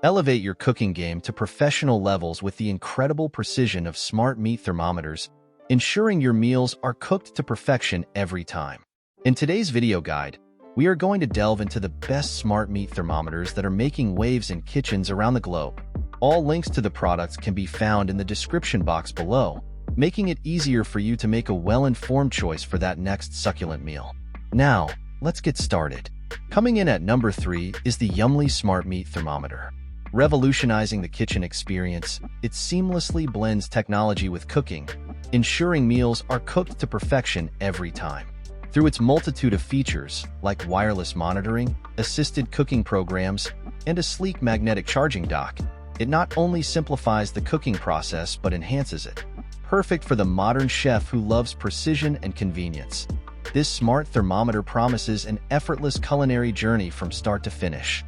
Elevate your cooking game to professional levels with the incredible precision of smart meat thermometers, ensuring your meals are cooked to perfection every time. In today's video guide, we are going to delve into the best smart meat thermometers that are making waves in kitchens around the globe. All links to the products can be found in the description box below, making it easier for you to make a well-informed choice for that next succulent meal. Now, let's get started. Coming in at number 3 is the Yummly Smart Meat Thermometer. Revolutionizing the kitchen experience, it seamlessly blends technology with cooking, ensuring meals are cooked to perfection every time. Through its multitude of features, like wireless monitoring, assisted cooking programs, and a sleek magnetic charging dock, it not only simplifies the cooking process but enhances it. Perfect for the modern chef who loves precision and convenience, this smart thermometer promises an effortless culinary journey from start to finish.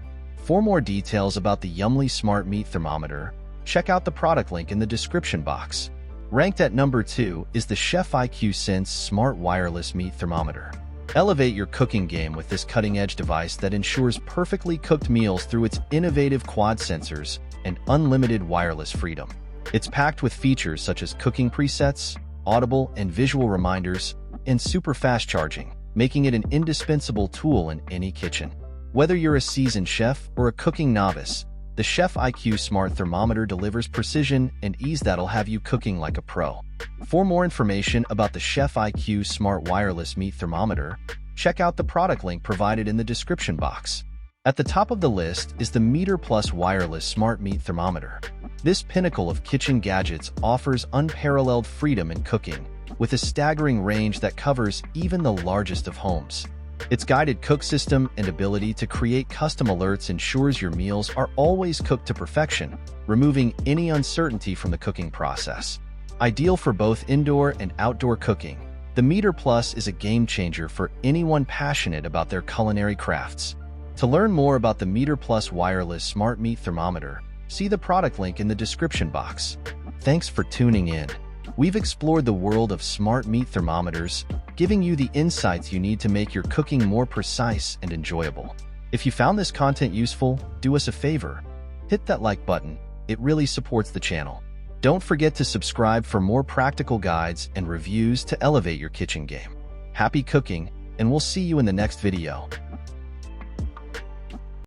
For more details about the Yummly Smart Meat Thermometer, check out the product link in the description box. Ranked at number 2 is the Chef IQ Sense Smart Wireless Meat Thermometer. Elevate your cooking game with this cutting-edge device that ensures perfectly cooked meals through its innovative quad sensors and unlimited wireless freedom. It's packed with features such as cooking presets, audible and visual reminders, and super fast charging, making it an indispensable tool in any kitchen. Whether you're a seasoned chef or a cooking novice, the Chef IQ Smart Thermometer delivers precision and ease that'll have you cooking like a pro. For more information about the Chef IQ Smart Wireless Meat Thermometer, check out the product link provided in the description box. At the top of the list is the Meter Plus Wireless Smart Meat Thermometer. This pinnacle of kitchen gadgets offers unparalleled freedom in cooking, with a staggering range that covers even the largest of homes. Its guided cook system and ability to create custom alerts ensures your meals are always cooked to perfection, removing any uncertainty from the cooking process. Ideal for both indoor and outdoor cooking, the Meter Plus is a game-changer for anyone passionate about their culinary crafts. To learn more about the Meter Plus Wireless Smart Meat Thermometer, see the product link in the description box. Thanks for tuning in. We've explored the world of smart meat thermometers, giving you the insights you need to make your cooking more precise and enjoyable. If you found this content useful, do us a favor. Hit that like button. It really supports the channel. Don't forget to subscribe for more practical guides and reviews to elevate your kitchen game. Happy cooking, and we'll see you in the next video.